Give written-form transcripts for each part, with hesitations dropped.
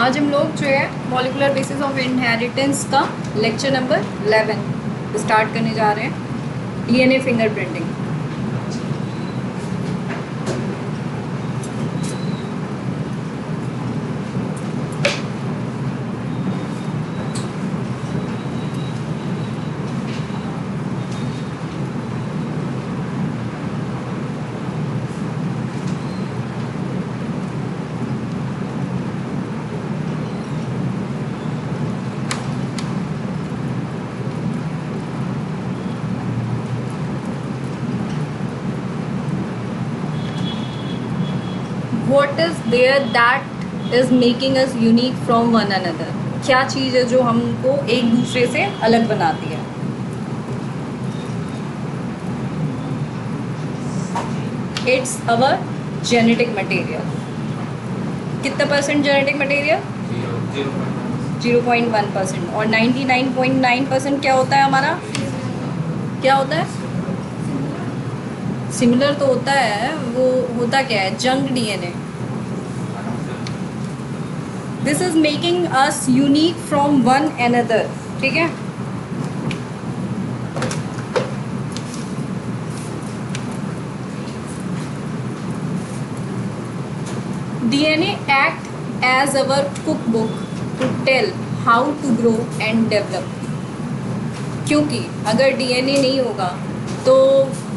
आज हम लोग जो है मॉलिक्यूलर बेसिस ऑफ इनहेरिटेंस का लेक्चर नंबर 11 स्टार्ट करने जा रहे हैं। DNA fingerprinting. What is there that is making us unique from one another? क्या चीज़ है जो हमको एक दूसरे से अलग बनाती है? It's our genetic material. कितना परसेंट जेनेटिक मटेरियल? 0.1%। और 99.9% क्या होता है हमारा? क्या होता है? सिमिलर तो होता है, वो होता क्या है? Junk DNA. This is making us unique from one another. ठीक है, DNA act as our cook book to tell how to grow and develop. क्योंकि अगर डीएनए नहीं होगा तो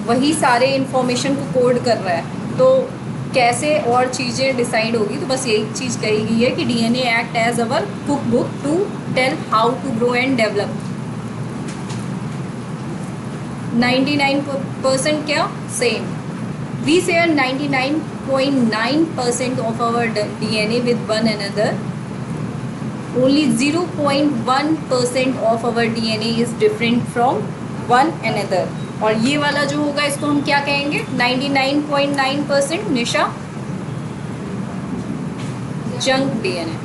वही सारे इन्फॉर्मेशन को कोड कर रहा है, तो कैसे और चीज़ें डिसाइड होगी? तो बस यही चीज़ कही गई है कि DNA act as our cook book to tell how to grow and develop. 99% क्या? Same. We share 99.9% of our DNA with one another. Only 0.1% of our DNA is different from one another. और ये वाला जो होगा इसको हम क्या कहेंगे? 99.9%। Nisha, junk DNA.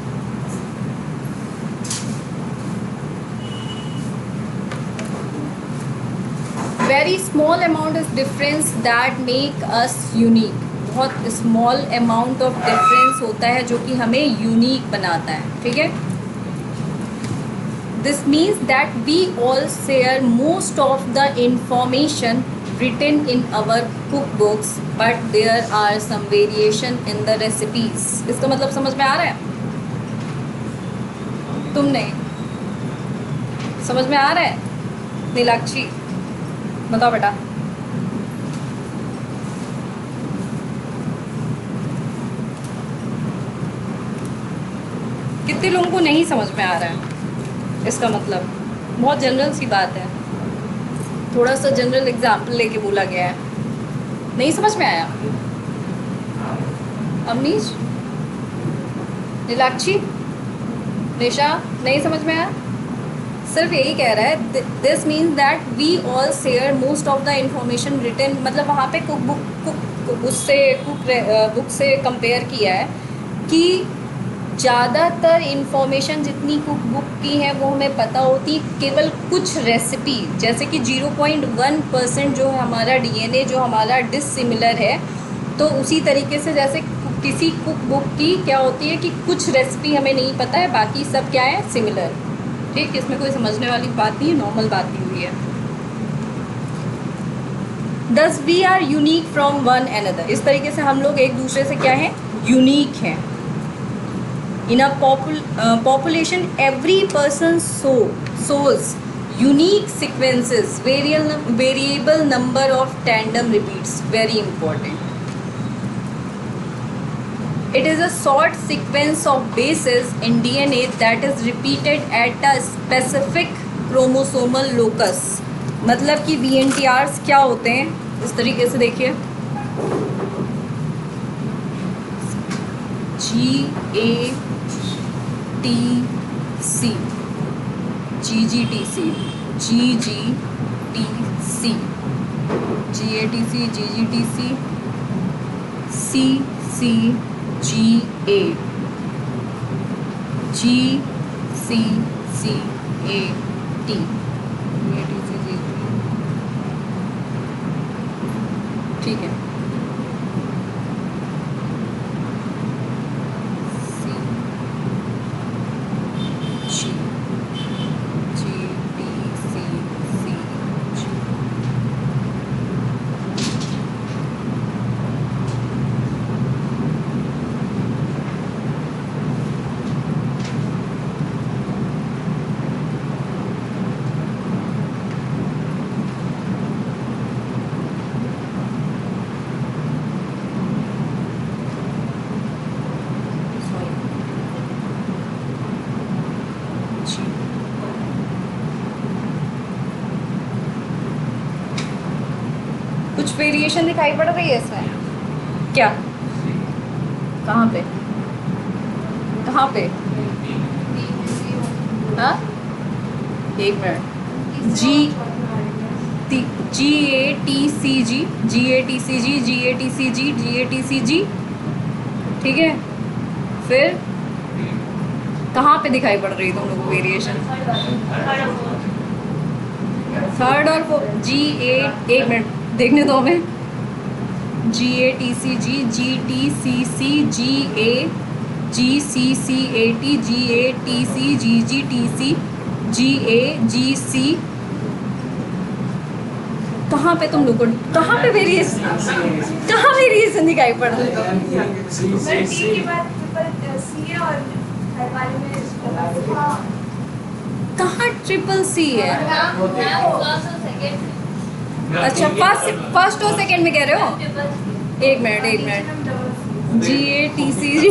Very small amount is difference that make us unique. बहुत स्मॉल अमाउंट ऑफ डिफरेंस होता है जो कि हमें यूनिक बनाता है। ठीक है, this means that we all share most of the information written in our cookbooks, but there are some variation in the recipes. इसका मतलब समझ में आ रहा है? तुमने समझ में आ रहा है? नीलाक्षी बताओ बेटा। कितने लोगों को नहीं समझ में आ रहा है? इसका मतलब बहुत जनरल सी बात है, थोड़ा सा जनरल एग्जाम्पल लेके बोला गया है। नहीं समझ में आया? अमनीश, नीलाक्षी, निशा, नहीं समझ में आया? सिर्फ यही कह रहा है, this means that we all share most of the information written. मतलब वहाँ पे कुक बुक से कंपेयर किया है कि ज़्यादातर इन्फॉर्मेशन जितनी कुक बुक की है वो हमें पता होती, केवल कुछ रेसिपी जैसे कि 0.1% जो है हमारा डीएनए जो हमारा डिसिमिलर है। तो उसी तरीके से जैसे किसी कुक बुक की क्या होती है कि कुछ रेसिपी हमें नहीं पता है, बाकी सब क्या है? सिमिलर। ठीक, इसमें कोई समझने वाली बात नहीं है, नॉर्मल बात ही हुई है। Thus we are unique from one another. इस तरीके से हम लोग एक दूसरे से क्या है? यूनिक हैं। In a population, every person shows unique sequences, variable number of tandem repeats. Very important. It is a short sequence of bases in DNA that is repeated at a specific chromosomal locus. मतलब कि VNTRs क्या होते हैं? इस तरीके से देखिए, GATC, GGTC, GGTC, GATC, GGTC, CCGA, GCCAT, ठीक है। वेरिएशन दिखाई पड़ रही है इसमें? क्या? कहाँ पे? कहाँ पे? हाँ, एक मिनट। जी GATCG GATCG GATCG GATCG, ठीक है। फिर कहाँ पे दिखाई पड़ रही तुम लोगों को वेरिएशन? थर्ड और फोर्थ एक मिनट देखने दो हमें। GATCG GTCC GCCAT GATC GGTC GAGC, कहाँ पे तुम लोग को, कहाँ पे वेरिएशन दिखाई पड़ रही है? कहाँ ट्रिपल सी है? अच्छा, फर्स्ट और सेकंड में कह रहे हो? एक मिनट। GATCG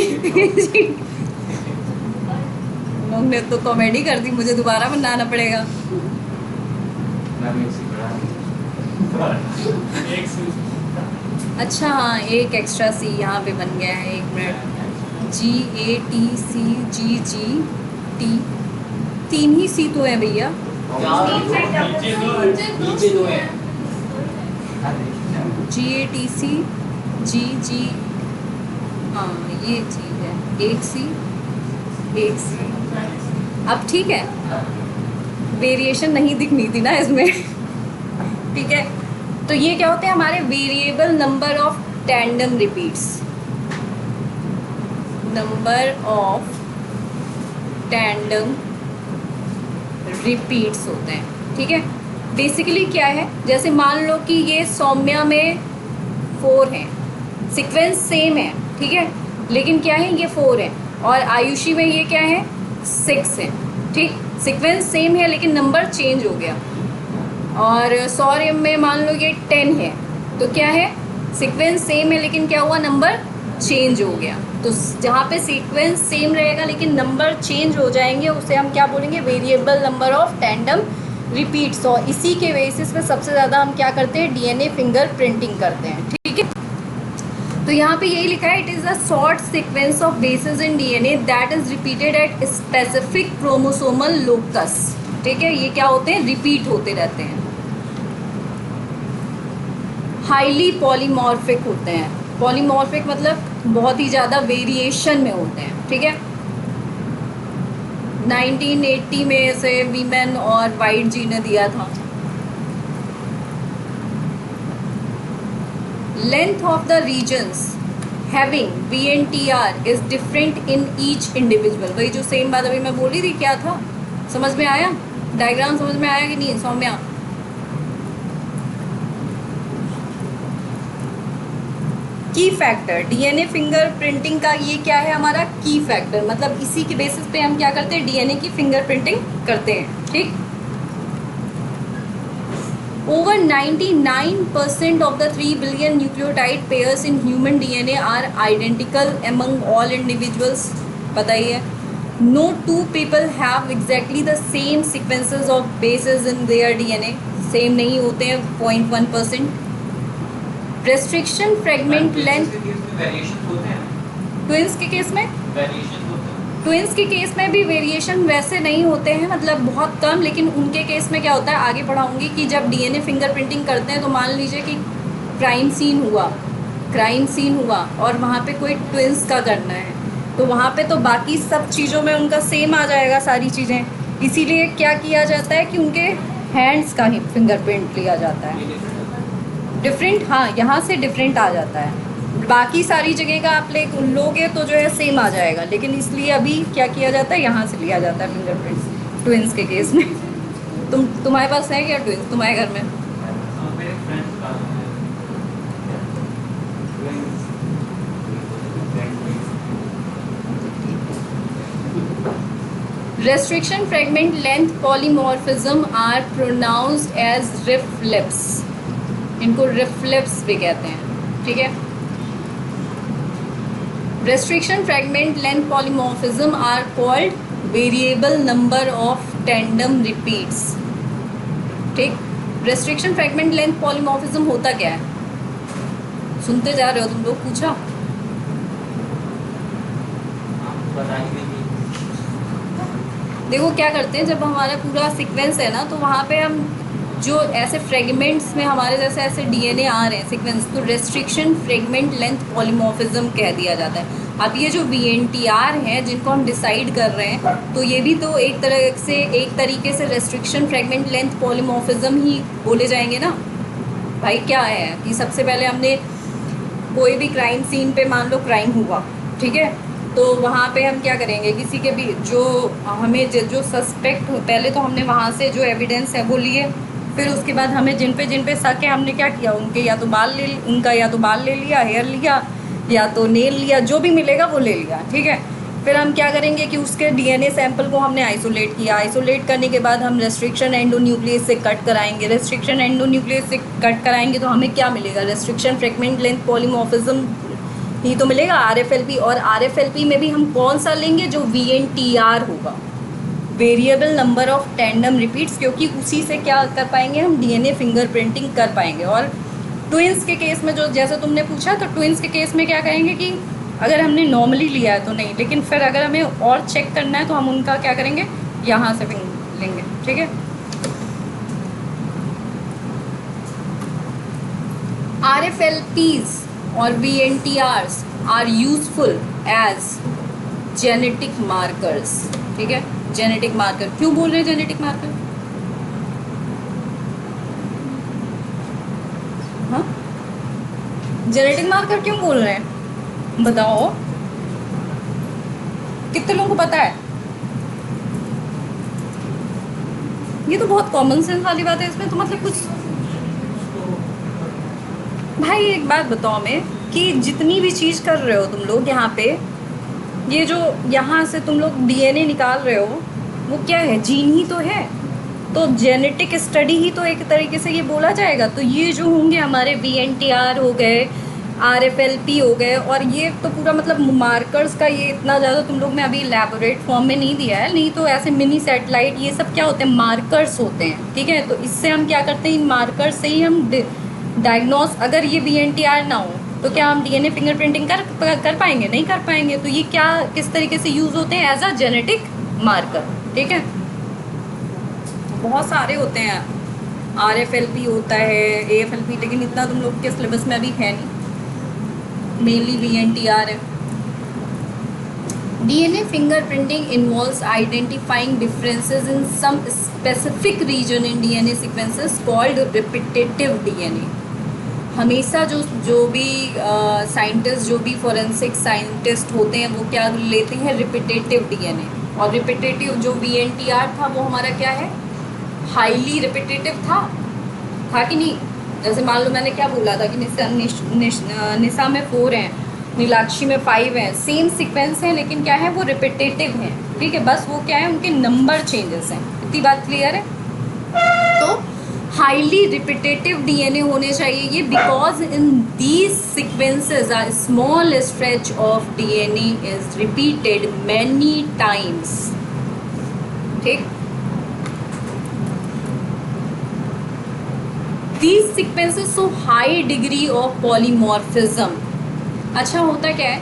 तुमने तो कॉमेडी कर दी, मुझे दोबारा बनाना पड़ेगा। अच्छा हाँ, एक एक्स्ट्रा सी यहाँ पे बन गया है। एक मिनट। GATCGGT, 3 ही सी तो है भैया। GATCGG, हाँ ये चीज़ है। एक सी। अब ठीक है, वेरिएशन नहीं दिखनी थी ना इसमें। ठीक है, तो ये क्या होते हैं हमारे variable number of tandem repeats. Number of tandem repeats होते हैं, ठीक है। बेसिकली क्या है, जैसे मान लो कि ये सौम्या में 4 हैं, सीक्वेंस सेम है, ठीक है, लेकिन क्या है ये 4 है, और आयुषी में ये क्या है 6 है, ठीक। सीक्वेंस सेम है लेकिन नंबर चेंज हो गया। और सौर्य में मान लो ये 10 है, तो क्या है सीक्वेंस सेम है लेकिन क्या हुआ, नंबर चेंज हो गया। तो जहाँ पे सीक्वेंस सेम रहेगा लेकिन नंबर चेंज हो जाएंगे, उसे हम क्या बोलेंगे, variable number of tandem repeats. और इसी के बेसिस पे सबसे ज़्यादा हम क्या करते हैं, DNA फिंगर प्रिंटिंग करते हैं, ठीक है। तो यहाँ पे यही लिखा है, it is a short sequence of bases in DNA that is repeated at specific chromosomal locus, ठीक है। ये क्या होते हैं, रिपीट होते रहते हैं। हाईली पॉलीमॉर्फिक होते हैं। पॉलीमॉर्फिक मतलब बहुत ही ज़्यादा वेरिएशन में होते हैं, ठीक है। 1980 में इसे वीमेन और वाइट जी ने दिया था। Length of the regions having VNTR is different in each individual. वही जो सेम बात अभी मैं बोल रही थी, क्या था, समझ में आया? डायग्राम समझ में आया कि नहीं सौम्या? की फैक्टर, DNA फिंगर प्रिंटिंग का ये क्या है हमारा की फैक्टर, मतलब इसी के बेसिस पे हम क्या करते हैं, DNA की फिंगर प्रिंटिंग करते हैं, ठीक। Over 99% of the 3 billion nucleotide pairs in human DNA are identical among all individuals. पता ही है। No two people have exactly the same sequences of bases in their DNA. Same नहीं होते हैं 0.1%. Restriction fragment length. Twins के case में twins के case में भी वेरिएशन वैसे नहीं होते हैं, मतलब बहुत कम, लेकिन उनके केस में क्या होता है, आगे पढ़ाऊंगी कि जब DNA फिंगरप्रिंटिंग करते हैं तो मान लीजिए कि क्राइम सीन हुआ और वहाँ पे कोई ट्विंस का करना है, तो वहाँ पे तो बाकी सब चीज़ों में उनका सेम आ जाएगा सारी चीज़ें, इसीलिए क्या किया जाता है कि उनके हैंड्स का ही फिंगरप्रिंट लिया जाता है। डिफरेंट, हाँ यहाँ से डिफरेंट आ जाता है, बाकी सारी जगह का आप लोगे तो जो है सेम आ जाएगा, लेकिन इसलिए अभी क्या किया जाता है, यहाँ से लिया जाता है फिंगरप्रिंट्स ट्विंस के केस में। तुम्हारे पास है क्या ट्विंस तुम्हारे घर में? Restriction fragment length polymorphism are pronounced as RFLPs, इनको रिफ्लेप्स भी कहते हैं, ठीक है। Restriction fragment length polymorphism are called variable number of tandem repeats, ठीक। restriction fragment length polymorphism होता क्या है, सुनते जा रहे हो तुम लोग? पूछा? देखो क्या करते हैं, जब हमारा पूरा सीक्वेंस है ना, तो वहाँ पे हम जो ऐसे फ्रेगमेंट्स में हमारे जैसे ऐसे डीएनए आ रहे हैं सीक्वेंस, तो रेस्ट्रिक्शन फ्रेगमेंट लेंथ पॉलीमॉर्फिज्म कह दिया जाता है। अब ये जो वीएनटीआर हैं जिनको हम डिसाइड कर रहे हैं, तो ये भी तो एक तरीके से रेस्ट्रिक्शन फ्रेगमेंट लेंथ पॉलीमॉर्फिज्म ही बोले जाएंगे ना भाई। क्या है कि सबसे पहले हमने कोई भी क्राइम सीन पे मान लो क्राइम हुआ, ठीक है, तो वहाँ पे हम क्या करेंगे, किसी के भी जो हमें जो सस्पेक्ट हो, पहले तो हमने वहाँ से जो एविडेंस है वो लिए, फिर उसके बाद हमें जिन पे शक है हमने क्या किया, उनका या तो बाल ले लिया, हेयर लिया, या तो नेल लिया, जो भी मिलेगा वो ले लिया, ठीक है। फिर हम क्या करेंगे कि उसके डीएनए सैंपल को हमने आइसोलेट किया, आइसोलेट करने के बाद हम रेस्ट्रिक्शन एंडोन्यूक्लियस से कट कराएंगे, रेस्ट्रिक्शन एंडोन्यूक्लियस से कट कराएंगे तो हमें क्या मिलेगा, रेस्ट्रिक्शन फ्रेगमेंट लेंथ पॉलीमॉर्फिज्म ही तो मिलेगा, आरएफएलपी। और आरएफएलपी में भी हम कौन सा लेंगे, जो वीएनटीआर होगा, variable number of tandem repeats, क्योंकि उसी से क्या कर पाएंगे हम, डीएनए फिंगरप्रिंटिंग कर पाएंगे। और ट्विंस के केस में जो जैसे तुमने पूछा, तो ट्विंस के केस में क्या करेंगे कि अगर हमने नॉर्मली लिया है तो नहीं, लेकिन फिर अगर हमें और चेक करना है तो हम उनका क्या करेंगे, यहाँ से लेंगे, ठीक है। RFLPs और VNTRs are useful as genetic markers, ठीक है। जेनेटिक मार्कर क्यों बोल रहे हैं, जेनेटिक मार्कर? हाँ, जेनेटिक मार्कर क्यों बोल रहे हैं बताओ, कितने लोगों को पता है? ये तो बहुत कॉमन सेंस वाली बात है, इसमें तो मतलब कुछ। भाई एक बात बताओ मैं, कि जितनी भी चीज़ कर रहे हो तुम लोग यहाँ पे, ये जो यहाँ से तुम लोग डीएनए निकाल रहे हो, वो क्या है, जीन ही तो है, तो जेनेटिक स्टडी ही तो एक तरीके से ये बोला जाएगा। तो ये जो होंगे हमारे वीएनटीआर हो गए, आरएफएलपी हो गए, और ये तो पूरा मतलब मार्कर्स का ये इतना ज़्यादा तुम लोग ने अभी इलेबोरेट फॉर्म में नहीं दिया है, नहीं तो ऐसे मिनी सैटेलाइट ये सब क्या होते हैं, मार्कर्स होते हैं, ठीक है। तो इससे हम क्या करते हैं, इन मार्कर्स से ही हम डायग्नोस, अगर ये वीएनटीआर ना हो तो क्या हम डीएनए फिंगरप्रिंटिंग कर पाएंगे, नहीं कर पाएंगे। तो ये क्या किस तरीके से यूज़ होते हैं, एज अ जेनेटिक मार्कर, ठीक है। बहुत सारे होते हैं, आरएफएलपी होता है, एएफएलपी, लेकिन इतना तुम लोग के सिलेबस में अभी है नहीं, मेनली वीएनटीआर है। DNA fingerprinting involves identifying differences in some specific region in DNA sequences called repetitive DNA. हमेशा जो भी साइंटिस्ट, जो भी फॉरेंसिक साइंटिस्ट होते हैं, वो क्या लेते हैं, रिपीटेटिव डीएनए। और रिपीटेटिव जो वीएनटीआर था वो हमारा क्या है, हाईली रिपीटेटिव था कि नहीं। जैसे मान लो मैंने क्या बोला था कि निशा में 4 हैं, नीलाक्षी में 5 हैं, सेम सीक्वेंस है, लेकिन क्या है, वो रिपीटेटिव हैं, ठीक है। बस वो क्या है, उनके नंबर चेंजेस हैं। इतनी बात क्लियर है? तो हाईली रिपीटेटिव डीएनए होने चाहिए ये, because in these sequences a small stretch of DNA is repeated many times, ठीक। These sequences show high degree of polymorphism। अच्छा, होता क्या है,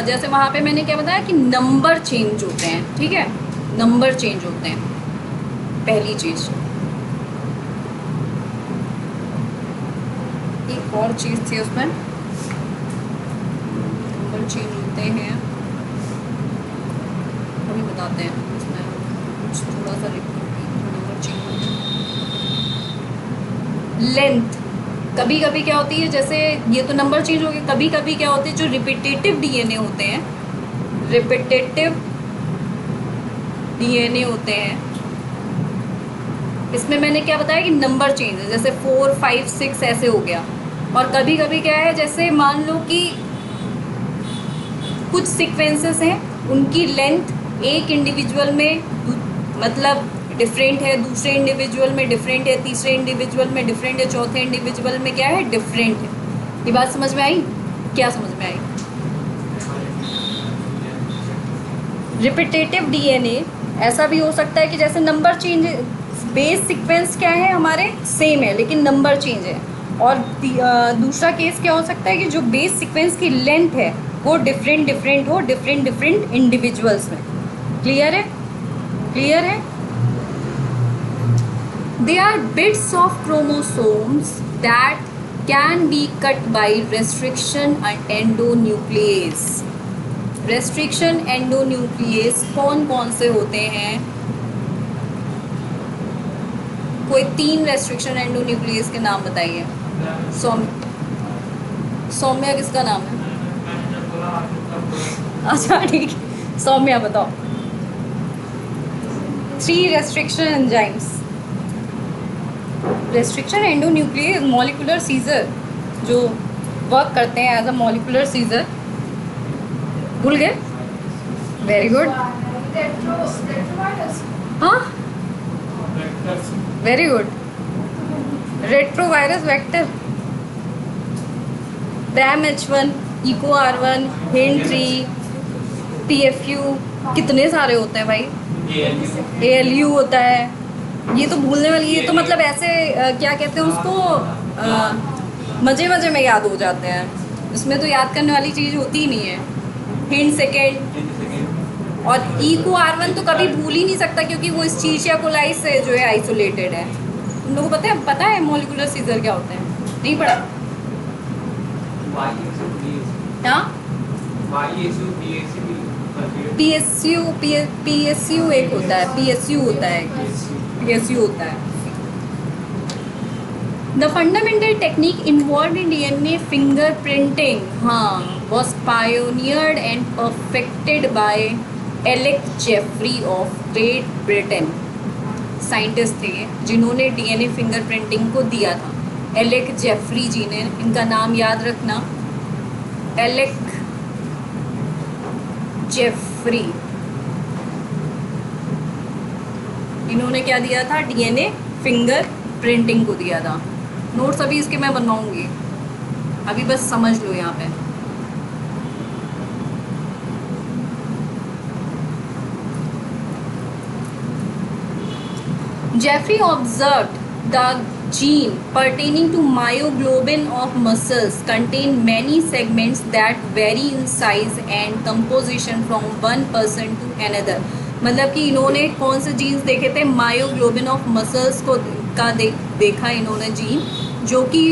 जैसे वहाँ पे मैंने क्या बताया कि नंबर चेंज होते हैं, ठीक है, नंबर चेंज होते हैं, पहली चीज़। एक और चीज़ थी उसमें, नंबर चेंज होते हैं, अभी बताते हैं, उसमें कुछ थोड़ा सा नंबर चेंज होते हैं। लेंथ कभी कभी क्या होती है, जैसे ये तो नंबर चेंज हो गए, कभी कभी क्या होते हैं, जो रिपीटेटिव डीएनए होते हैं, रिपीटेटिव डीएनए होते हैं, इसमें मैंने क्या बताया कि नंबर चेंज है, जैसे 4, 5, 6 ऐसे हो गया। और कभी कभी क्या है, जैसे मान लो कि कुछ सीक्वेंसेस हैं, उनकी लेंथ एक इंडिविजुअल में मतलब डिफरेंट है, दूसरे इंडिविजुअल में डिफरेंट है, तीसरे इंडिविजुअल में डिफरेंट है, चौथे इंडिविजुअल में क्या है, डिफरेंट है। ये बात समझ में आई? क्या समझ में आई? रिपीटेटिव डीएनए ऐसा भी हो सकता है कि जैसे नंबर चेंज, बेस सीक्वेंस क्या है हमारे, सेम है, लेकिन नंबर चेंज है। और दूसरा केस क्या हो सकता है कि जो बेस सीक्वेंस की लेंथ है वो डिफरेंट डिफरेंट हो डिफरेंट डिफरेंट इंडिविजुअल्स में। क्लियर है? क्लियर है? They are bits of chromosomes that can be cut by restriction and endonuclease. Restriction endonuclease कौन कौन से होते हैं? कोई 3 रेस्ट्रिक्शन एंडोन्यूक्लियस के नाम बताइए। सौम्या किसका नाम है? अच्छा ठीक है, सौम्या बताओ। 3 restriction enzymes. Restriction endonuclease molecular scissor जो वर्क करते हैं एज अ मॉलिक्यूलर सीजर। भूल गए? Very good. हाँ very good. Retrovirus vector, BAM-H1, Eco R1, HIN3, TFU, कितने सारे होते हैं भाई। ALU होता है। ये तो भूलने वाली, ये तो मतलब ऐसे क्या कहते हैं उसको, मजे मजे में याद हो जाते हैं। इसमें तो याद करने वाली चीज़ होती ही नहीं है। HIN सेकेंड और इको R1 तो कभी भूल ही नहीं सकता क्योंकि वो इस्चीशिया कोलाई से जो है आइसोलेटेड है। तुम लोगों को पता है मॉलिक्यूलर सीजर क्या होते हैं? नहीं पढ़ा? हाँ PSU एक होता है, PSU होता है, PSU होता है। The fundamental technique involved in DNA fingerprinting, was pioneered and perfected by Alec Jeffrey of Great Britain. Scientist थे जिन्होंने DNA फिंगरप्रिंटिंग को दिया था। एलेक जेफरी जी ने, इनका नाम याद रखना, एलेक जेफरी। इन्होंने क्या दिया था? DNA फिंगर प्रिंटिंग को दिया था। नोट्स अभी इसके मैं बनवाऊंगी, अभी बस समझ लो यहाँ पे। Jeffrey observed the gene pertaining to myoglobin of muscles contain many segments that vary in size and composition from one person to another. मतलब कि इन्होंने कौन से जीन्स देखे थे? मायोग्लोबिन ऑफ मसल्स को देखा इन्होंने जीन जो कि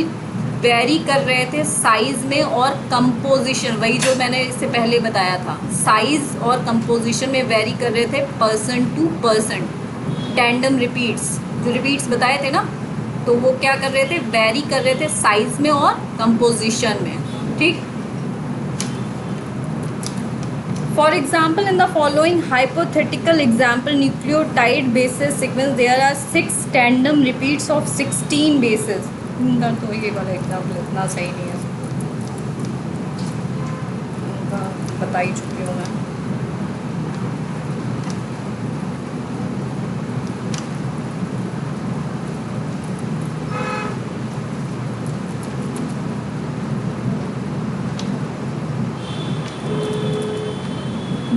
वेरी कर रहे थे साइज में और कंपोजिशन, वही जो मैंने इससे पहले बताया था, साइज और कंपोजिशन में वेरी कर रहे थे person to person. Tandem repeats, जो रिपीट्स बताए थे ना, तो वो क्या कर रहे थे? वेरी कर रहे थे साइज में और कंपोजिशन में। ठीक। For example in the following hypothetical example nucleotide bases sequence there are 6 tandem repeats of 16 bases. इनका तो ये वाला एग्जाम्पल इतना सही नहीं है, बता ही चुकी हूँ मैं।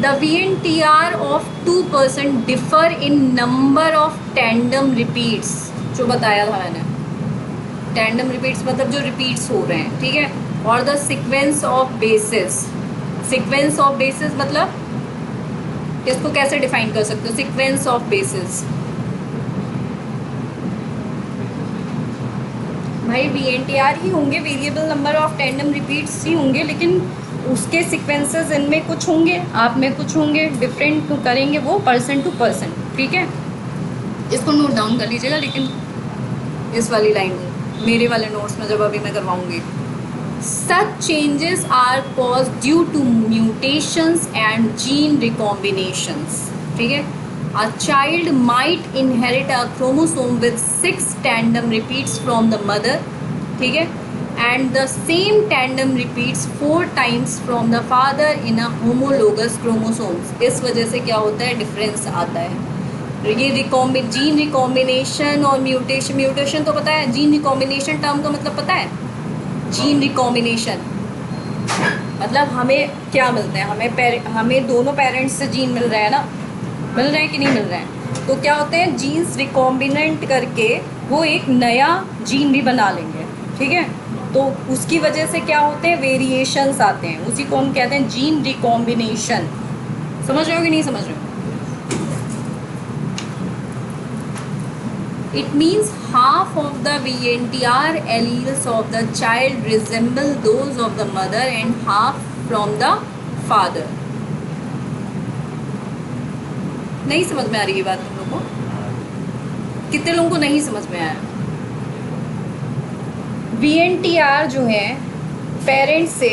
The VNTR of 2% differ in number of tandem repeats, जो बताया था मैंने। टैंडम रिपीट्स मतलब जो रिपीट्स हो रहे हैं, ठीक है। और the sequence of bases, sequence of bases मतलब इसको कैसे डिफाइन कर सकते हो? सीक्वेंस ऑफ बेसिस भाई VNTR ही होंगे, variable number of tandem repeats ही होंगे, लेकिन उसके सीक्वेंसेस इनमें कुछ होंगे, आप में कुछ होंगे, डिफरेंट करेंगे वो पर्सन टू पर्सन। ठीक है, इसको नोट डाउन कर लीजिएगा, लेकिन इस वाली लाइन को मेरे वाले नोट्स में जब अभी मैं करवाऊंगी। Such changes are caused due to mutations and gene recombinations. ठीक है, a child might inherit a chromosome with 6 tandem repeats from the mother. ठीक है, and the same tandem repeats 4 times from the father in a homologous chromosomes. इस वजह से क्या होता है? डिफरेंस आता है। ये जीन रिकॉम्बिनेशन और म्यूटेशन तो पता है। जीन रिकॉम्बिनेशन टर्म का मतलब पता है? जीन रिकॉम्बिनेशन मतलब हमें क्या मिलता है? हमें दोनों पेरेंट्स से जीन मिल रहा है ना, मिल रहा है कि नहीं मिल रहा है? तो क्या होते हैं? जीन्स रिकॉम्बिनेंट करके वो एक नया जीन भी बना लेंगे। ठीक है। तो उसकी वजह से क्या होते हैं, वेरिएशंस आते हैं, उसी को हम कहते हैं जीन रिकॉम्बिनेशन। समझ रहे हो कि नहीं समझ रहे हो? It means half of the VNTR alleles of the child resemble those of the mother and half from the father. नहीं समझ में आ रही ये बात तुम लोगों को? कितने लोगों को नहीं समझ में आया? VNTR जो है पेरेंट्स से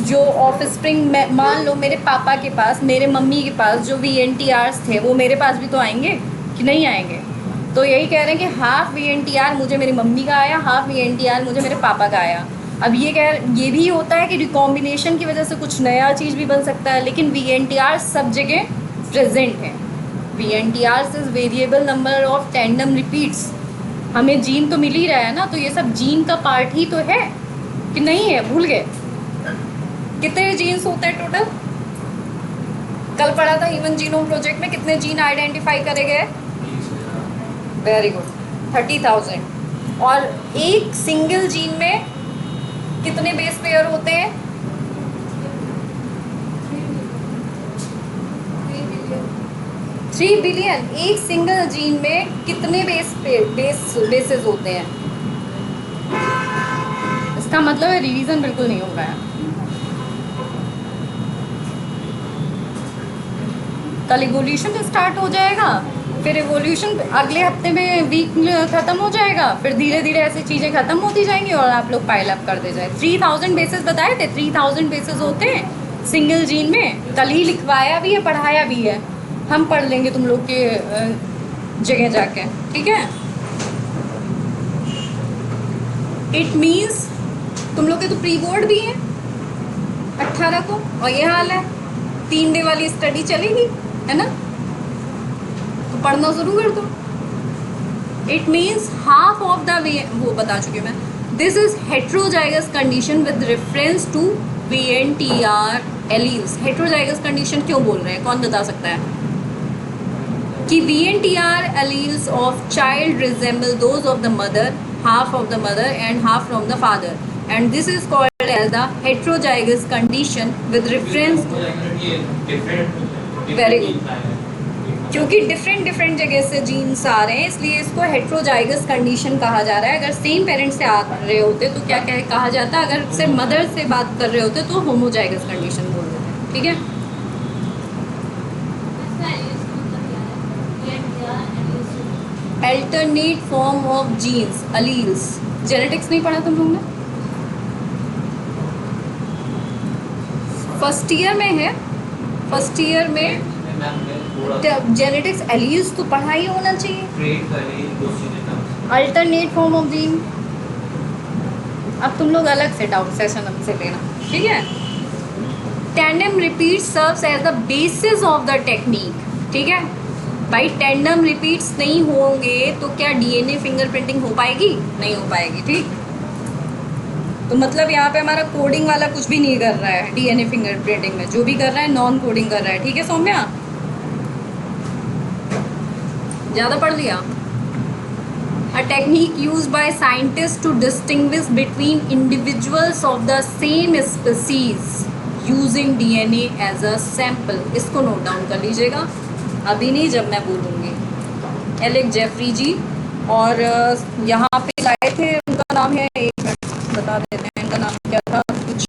जो ऑफस्प्रिंग, मान लो मेरे पापा के पास, मेरे मम्मी के पास जो VNTRs थे वो मेरे पास भी तो आएंगे कि नहीं आएंगे? तो यही कह रहे हैं कि हाफ VNTR मुझे मेरी मम्मी का आया, हाफ VNTR मुझे मेरे पापा का आया। अब ये भी होता है कि रिकॉम्बिनेशन की वजह से कुछ नया चीज़ भी बन सकता है, लेकिन VNTR सब जगह प्रेजेंट है। VNTR is variable number of tandem repeats. हमें जीन तो मिल ही रहा है ना, तो ये सब जीन का पार्ट ही तो है कि नहीं है? भूल गए? कितने जीन्स होते हैं टोटल? कल पढ़ा था ह्यूमन जीनोम प्रोजेक्ट में, कितने जीन आइडेंटिफाई करे गए? Very good, 30,000। और एक सिंगल जीन में कितने बेस पेयर होते हैं? 3 बिलियन। एक सिंगल जीन में कितने बेसेस होते हैं? इसका मतलब है रिवीजन बिल्कुल नहीं हो रहा है। कल इवोल्यूशन स्टार्ट हो जाएगा, फिर इवोल्यूशन अगले हफ्ते में वीक ख़त्म हो जाएगा, फिर धीरे धीरे ऐसी चीज़ें ख़त्म होती जाएंगी और आप लोग पाइल अप करते जाए। 3000 बेसिस बताए थे, 3000 बेसिस होते हैं सिंगल जीन में। कल ही लिखवाया भी है, पढ़ाया भी है, हम पढ़ लेंगे तुम लोग के जगह जाके, ठीक है? इट मीन्स तुम लोग के तो प्री बोर्ड भी है 18 को, और ये हाल है 3 डे वाली स्टडी चलेगी, है ना? तो पढ़ना शुरू कर दो। It means half of the way, वो बता चुकी मैं। This is heterozygous condition with reference to VNTR alleles. Heterozygous condition क्यों बोल रहे हैं, कौन बता सकता है? कि VNTR alleles of child resemble those of the mother, half of the mother and half from the father, and this is called as the heterozygous condition with reference very good, क्योंकि डिफरेंट जगह से jeans आ रहे हैं इसलिए इसको heterozygous condition कहा जा रहा है। अगर सेम पेरेंट्स से आ रहे होते तो क्या क्या कहा जाता? अगर सिर्फ मदर से बात कर रहे होते तो होमोजाइगस कंडीशन बोल रहे थे, ठीक है? Alternate form of genes, alleles. Genetics नहीं पढ़ा तुम लोग ने? फर्स्ट ईयर में है, फर्स्ट ईयर में जेनेटिक्स एलील्स तो पढ़ा ही होना चाहिए। अल्टरनेट फॉर्म ऑफ जीन, अब तुम लोग अलग से डाउट सेशन हमसे लेना, ठीक है? Tandem repeat serves as the basis of the technique, ठीक है भाई? टैंडम रिपीट्स नहीं होंगे तो क्या DNA फिंगरप्रिंटिंग हो पाएगी? नहीं हो पाएगी, ठीक? तो मतलब यहाँ पे हमारा कोडिंग वाला कुछ भी नहीं कर रहा है DNA फिंगरप्रिंटिंग में, जो भी कर रहा है नॉन कोडिंग कर रहा है, ठीक है सौम्या? ज़्यादा पढ़ लिया? A technique used by scientists to distinguish between individuals of the same species using DNA as a sample। इसको नोट डाउन कर लीजिएगा, अभी नहीं जब मैं बोलूँगी। एलेक जेफरी जी, और यहाँ पे लाए थे, उनका नाम है, एक मिनट बता देते हैं इनका नाम क्या था, कुछ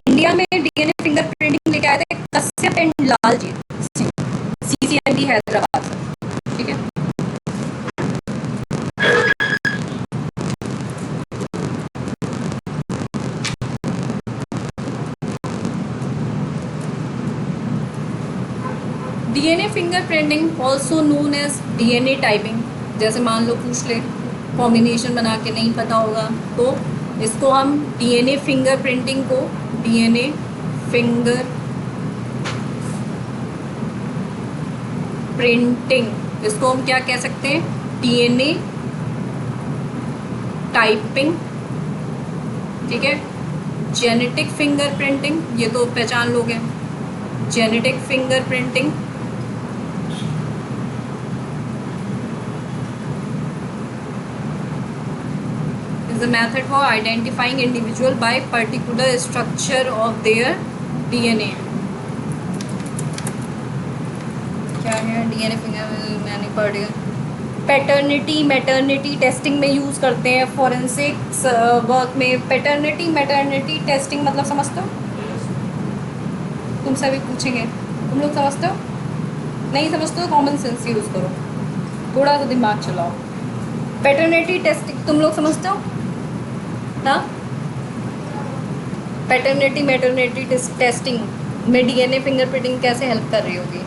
इंडिया में DNA फिंगरप्रिंटिंग लेके आए थे कश्यप एंड लाल जी, CCMB हैदराबाद, ठीक है? DNA fingerprinting also known as DNA typing. जैसे मान लो पूछ ले, कॉम्बिनेशन बना के नहीं पता होगा तो इसको हम DNA फिंगरप्रिंटिंग को DNA फिंगर प्रिंटिंग, इसको हम क्या कह सकते हैं? DNA टाइपिंग, ठीक है? जेनेटिक फिंगरप्रिंटिंग, ये तो पहचान लोगे, genetic fingerprinting, the method for identifying individual bye particular structure of their DNA. क्या है डीएनए फिंगर, मैंने पढ़ लिया। पैटर्निटी मैटर्निटी टेस्टिंग में यूज़ करते हैं फॉरेंसिक्स वर्क में। पैटर्निटी मैटर्निटी टेस्टिंग मतलब समझते हो? तुमसे भी पूछेंगे, तुम लोग समझते हो? नहीं समझते हो? कॉमन सेंस यूज़ करो, थोड़ा सा दिमाग चलाओ। पैटर्निटी टेस्टिंग तुम लोग समझते हो ना? पैटर्निटी मैटर्निटी टेस्टिंग में डीएनए फिंगरप्रिंटिंग कैसे हेल्प कर रही होगी?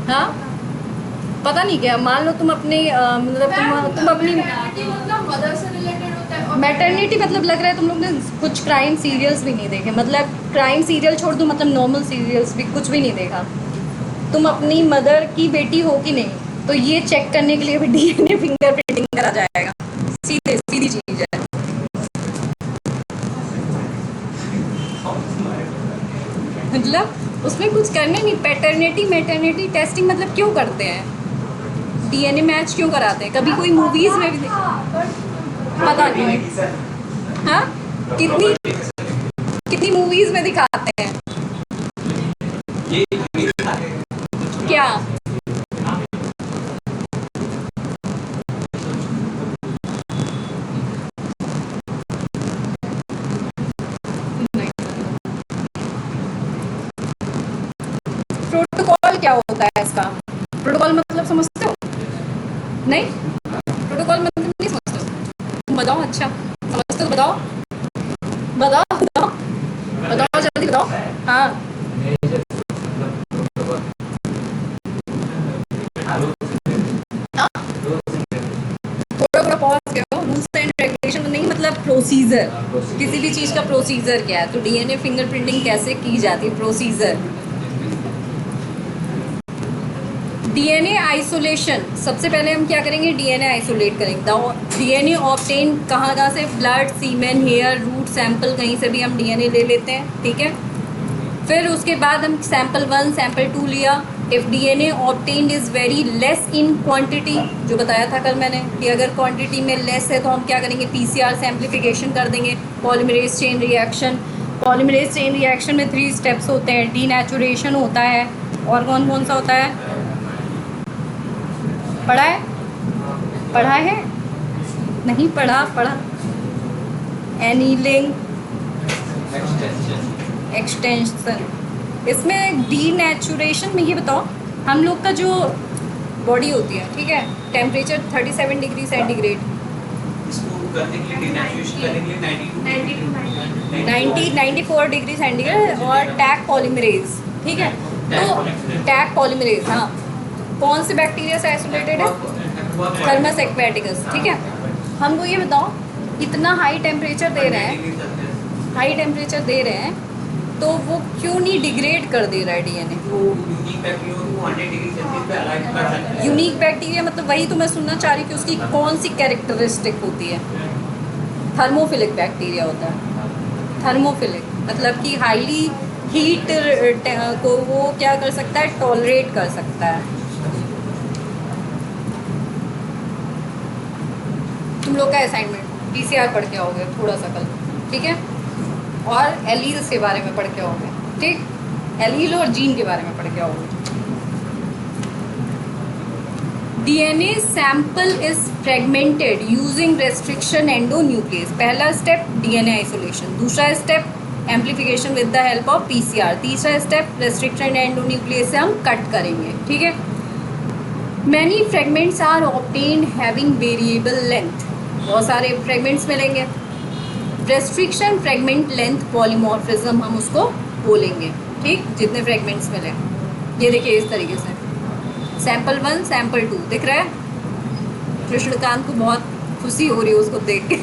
हाँ, पता नहीं क्या, मान लो तुम अपने मतलब तुम अपनी मदर से रिलेटेड होता है। मैटर्निटी मतलब लग रहा है तुम लोग ने कुछ क्राइम सीरियल्स भी नहीं देखे। मतलब क्राइम सीरियल छोड़ दो, मतलब नॉर्मल सीरियल्स भी कुछ भी नहीं देखा। तुम अपनी मदर की बेटी हो कि नहीं, तो ये चेक करने के लिए भी डीएनए फिंगरप्रिंटिंग करा जाएगा। सीधे सीधी चीज़ है। मतलब उसमें कुछ करने नहीं। पैटर्निटी मैटर्निटी टेस्टिंग मतलब क्यों करते हैं, डीएनए मैच क्यों कराते हैं? कभी कोई मूवीज़ में भी पता नहीं। हाँ, कितनी कितनी मूवीज़ में दिखाते हैं क्या? प्रोटोकॉल क्या होता है इसका? प्रोटोकॉल मतलब समझते हो? नहीं, प्रोटोकॉल मतलब नहीं समझते हो? तुम बताओ। अच्छा समझते हो तो बताओ, बताओ बताओ बताओ, जल्दी बताओ। हाँ, थोड़ा थोड़ा पॉज करो। रूल्स एंड रेगुलेशन नहीं, मतलब प्रोसीजर, किसी भी चीज़ का प्रोसीजर क्या है। तो डीएनए फिंगरप्रिंटिंग कैसे की जाती है, प्रोसीजर। डीएनए आइसोलेशन, सबसे पहले हम क्या करेंगे, डीएनए आइसोलेट करेंगे। डीएनए ऑब्टेन कहाँ से? ब्लड, सीमेन, हेयर, रूट सैंपल, कहीं से भी हम डीएनए ले लेते हैं, ठीक है। फिर उसके बाद हम सैंपल 1 सैंपल 2 लिया। If DNA obtained is very less in quantity, जो बताया था कल मैंने कि अगर क्वांटिटी में लेस है तो हम क्या करेंगे, पीसीआर से एम्प्लीफिकेशन कर देंगे। Polymerase chain reaction, polymerase chain reaction में 3 स्टेप्स होते हैं। डीनेचुरेशन होता है, और कौन कौन सा होता है? पढ़ा है? पढ़ा है? नहीं पढ़ा? पढ़ा। Annealing, extension. इसमें डीनेचुरेशन में ये बताओ, हम लोग का जो बॉडी होती है, ठीक है, टेम्परेचर 37 डिग्री सेंटीग्रेड, इसको करने के लिए डिनेचुरेशन करने के लिए 94 डिग्री सेंटीग्रेड, और टैग पॉलीमरेज, ठीक है। तो टैग पॉलीमरेज, हाँ, कौन से बैक्टीरिया से आइसोलेटेड है? थर्मस एक्वेटिकस, ठीक है। हमको ये बताओ, इतना हाई टेम्परेचर दे रहे हैं, हाई टेम्परेचर दे रहे हैं, तो वो क्यों नहीं डिग्रेड कर दे रहा है डीएनए? यूनिक बैक्टीरिया मतलब वही तो मैं सुनना चाह रही कि उसकी कौन सी कैरेक्टरिस्टिक होती है? थर्मोफिलिक बैक्टीरिया होता है। थर्मोफिलिक मतलब कि हाईली हीट को वो क्या कर सकता है, टॉलरेट कर सकता है। तुम लोग का असाइनमेंट पीसीआर पढ़ के आओगे थोड़ा सा कल, ठीक है, और एलील्स के बारे में पढ़ के आओगे, ठीक, एलील और जीन के बारे में पढ़ के आओगे। DNA sample is fragmented using restriction endonuclease. पहला स्टेप डीएनए आइसोलेशन, दूसरा step amplification with the help of PCR, तीसरा स्टेप रेस्ट्रिक्शन एंडोन्यूक्लियस से हम कट करेंगे, ठीक है। Many fragments are obtained having variable length, बहुत सारे फ्रेगमेंट्स मिलेंगे। रेस्ट्रिक्शन फ्रेगमेंट लेंथ पॉलीमॉर्फिज्म हम उसको बोलेंगे, ठीक, जितने फ्रेगमेंट्स मिले। ये देखिए इस तरीके से सैंपल 1 सैंपल 2 दिख रहा है। कृष्णकांत को बहुत खुशी हो रही है उसको देख के।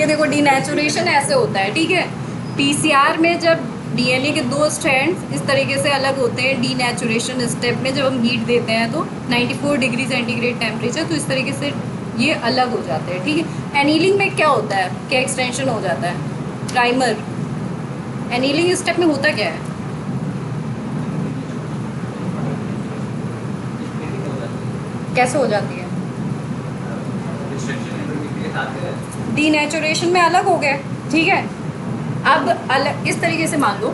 ये देखो डीनेचुरेशन ऐसे होता है, ठीक है। पीसीआर में जब डीएनए के 2 स्ट्रैंड्स इस तरीके से अलग होते हैं, डीनेचुरेशन स्टेप में जब हम हीट देते हैं तो 94 डिग्री सेंटीग्रेड टेम्परेचर, तो इस तरीके से ये अलग हो जाते हैं, ठीक है। एनीलिंग में क्या होता है, क्या एक्सटेंशन हो जाता है, प्राइमर। एनीलिंग स्टेप में होता क्या है, कैसे हो जाती है? आते हैं। डीनेचुरेशन में अलग हो गए, ठीक है। अब अलग इस तरीके से मान लो,